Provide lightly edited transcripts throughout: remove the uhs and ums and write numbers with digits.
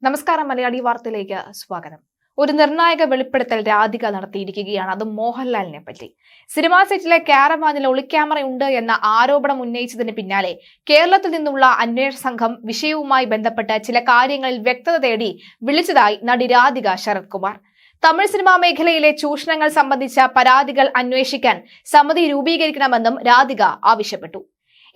നമസ്കാരം, മലയാളി വാർത്തയിലേക്ക് സ്വാഗതം. ഒരു നിർണായക വെളിപ്പെടുത്തൽ രാധിക നടത്തിയിരിക്കുകയാണ്. അത് മോഹൻലാലിനെ പറ്റി. സിനിമാ സെറ്റിലെ കാരവാനിൽ ഒളിക്യാമറ ഉണ്ട് എന്ന ആരോപണം ഉന്നയിച്ചതിന് പിന്നാലെ കേരളത്തിൽ നിന്നുള്ള അന്വേഷണ സംഘം വിഷയവുമായി ബന്ധപ്പെട്ട് ചില കാര്യങ്ങളിൽ വ്യക്തത തേടി വിളിച്ചതായി നടി രാധിക ശരത് കുമാർ. തമിഴ് സിനിമാ മേഖലയിലെ ചൂഷണങ്ങൾ സംബന്ധിച്ച പരാതികൾ അന്വേഷിക്കാൻ സമിതി രൂപീകരിക്കണമെന്നും രാധിക ആവശ്യപ്പെട്ടു.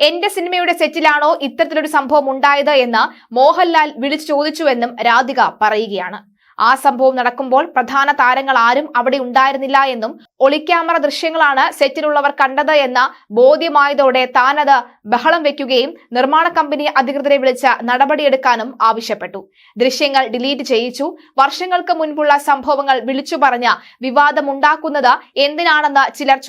എന്റെ സിനിമയുടെ സെറ്റിലാണോ ഇത്തരത്തിലൊരു സംഭവം ഉണ്ടായത് എന്ന് മോഹൻലാൽ വിളിച്ചു ചോദിച്ചുവെന്നും രാധിക പറയുകയാണ്. ആ സംഭവം നടക്കുമ്പോൾ പ്രധാന താരങ്ങൾ ആരും അവിടെ ഉണ്ടായിരുന്നില്ല എന്നും ഒളിക്യാമറ ദൃശ്യങ്ങളാണ് സെറ്റിലുള്ളവർ കണ്ടത് എന്ന ബോധ്യമായതോടെ താനത് ബഹളം വെക്കുകയും നിർമ്മാണ കമ്പനി അധികൃതരെ വിളിച്ച് നടപടിയെടുക്കാനും ആവശ്യപ്പെട്ടു. ദൃശ്യങ്ങൾ ഡിലീറ്റ് ചെയ്യിച്ചു. വർഷങ്ങൾക്ക് മുൻപുള്ള സംഭവങ്ങൾ വിളിച്ചു പറഞ്ഞ വിവാദമുണ്ടാക്കുന്നത് എന്തിനാണെന്ന് ചിലർ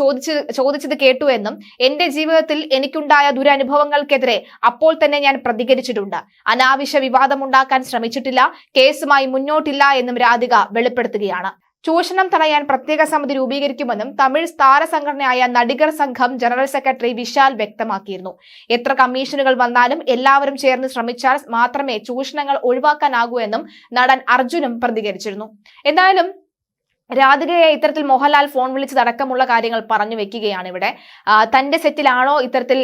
ചോദിച്ചത് കേട്ടുവെന്നും എന്റെ ജീവിതത്തിൽ എനിക്കുണ്ടായ ദുരനുഭവങ്ങൾക്കെതിരെ അപ്പോൾ തന്നെ ഞാൻ പ്രതികരിച്ചിട്ടുണ്ട്. അനാവശ്യ വിവാദമുണ്ടാക്കാൻ ശ്രമിച്ചിട്ടില്ല. കേസുമായി മുന്നോട്ടില്ല എന്നും രാധിക വെളിപ്പെടുത്തുകയാണ്. ചൂഷണം തടയാൻ പ്രത്യേക സമിതി രൂപീകരിക്കുമെന്നും തമിഴ് താരസംഘടനയായ നടികർ സംഘം ജനറൽ സെക്രട്ടറി വിശാൽ വ്യക്തമാക്കിയിരുന്നു. എത്ര കമ്മീഷനുകൾ വന്നാലും എല്ലാവരും ചേർന്ന് ശ്രമിച്ചാൽ മാത്രമേ ചൂഷണങ്ങൾ ഒഴിവാക്കാനാകൂ എന്നും നടൻ അർജുനും പ്രതികരിച്ചിരുന്നു. എന്തായാലും രാധികയെ ഇത്തരത്തിൽ മോഹൻലാൽ ഫോൺ വിളിച്ചതടക്കമുള്ള കാര്യങ്ങൾ പറഞ്ഞു വെക്കുകയാണ്. ഇവിടെ തന്റെ സെറ്റിലാണോ ഇത്തരത്തിൽ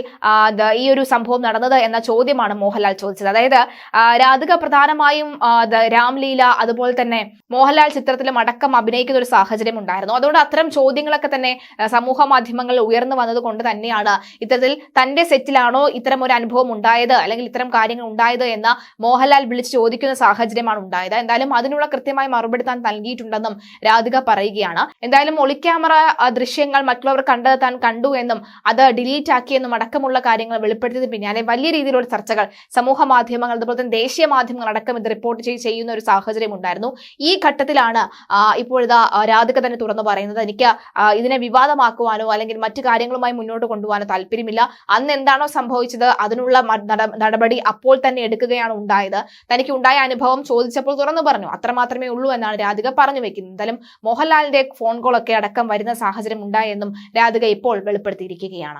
ഈ ഒരു സംഭവം നടന്നത് എന്ന ചോദ്യമാണ് മോഹൻലാൽ ചോദിച്ചത്. അതായത് രാധിക പ്രധാനമായും രാംലീല അതുപോലെ തന്നെ മോഹൻലാൽ ചിത്രത്തിലും അടക്കം അഭിനയിക്കുന്ന ഒരു സാഹചര്യം ഉണ്ടായിരുന്നു. അതുകൊണ്ട് അത്തരം ചോദ്യങ്ങളൊക്കെ തന്നെ സമൂഹ മാധ്യമങ്ങളിൽ ഉയർന്നു വന്നത് കൊണ്ട് തന്നെയാണ് ഇത്തരത്തിൽ തന്റെ സെറ്റിലാണോ ഇത്തരം ഒരു അനുഭവം ഉണ്ടായത് അല്ലെങ്കിൽ ഇത്തരം കാര്യങ്ങൾ ഉണ്ടായത് എന്ന് മോഹൻലാൽ വിളിച്ച് ചോദിക്കുന്ന സാഹചര്യമാണ് ഉണ്ടായത്. എന്തായാലും അതിനുള്ള കൃത്യമായ മറുപടി താൻ നൽകിയിട്ടുണ്ടെന്നും രാധിക പറയുകയാണ്. എന്തായാലും ഒളിക്യാമറ ദൃശ്യങ്ങൾ മറ്റുള്ളവർ കണ്ടത് താൻ കണ്ടു എന്നും അത് ഡിലീറ്റ് ആക്കിയെന്നും അടക്കമുള്ള കാര്യങ്ങൾ വെളിപ്പെടുത്തിയതിന് പിന്നാലെ വലിയ രീതിയിലുള്ള ചർച്ചകൾ സമൂഹ മാധ്യമങ്ങൾ അതുപോലെ തന്നെ ദേശീയ മാധ്യമങ്ങൾ അടക്കം ഇത് റിപ്പോർട്ട് ചെയ്യുന്ന ഒരു സാഹചര്യം ഉണ്ടായിരുന്നു. ഈ ഘട്ടത്തിലാണ് ഇപ്പോഴിതാ രാധിക തന്നെ തുറന്നു പറയുന്നത്, എനിക്ക് ഇതിനെ വിവാദമാക്കുവാനോ അല്ലെങ്കിൽ മറ്റു കാര്യങ്ങളുമായി മുന്നോട്ട് കൊണ്ടുപോകാനോ താല്പര്യമില്ല. അന്ന് എന്താണോ സംഭവിച്ചത് അതിനുള്ള നടപടി അപ്പോൾ തന്നെ എടുക്കുകയാണ് ഉണ്ടായത്. തനിക്ക് ഉണ്ടായ അനുഭവം ചോദിച്ചപ്പോൾ തുറന്നു പറഞ്ഞു. അത്രമാത്രമേ ഉള്ളൂ എന്നാണ് രാധിക പറഞ്ഞു വെക്കുന്നത്. എന്തായാലും മോഹൻലാലിന്റെ ഫോൺ കോളൊക്കെ അടക്കം വരുന്ന സാഹചര്യം ഉണ്ടായെന്നും രാധിക ഇപ്പോൾ വെളിപ്പെടുത്തിയിരിക്കുകയാണ്.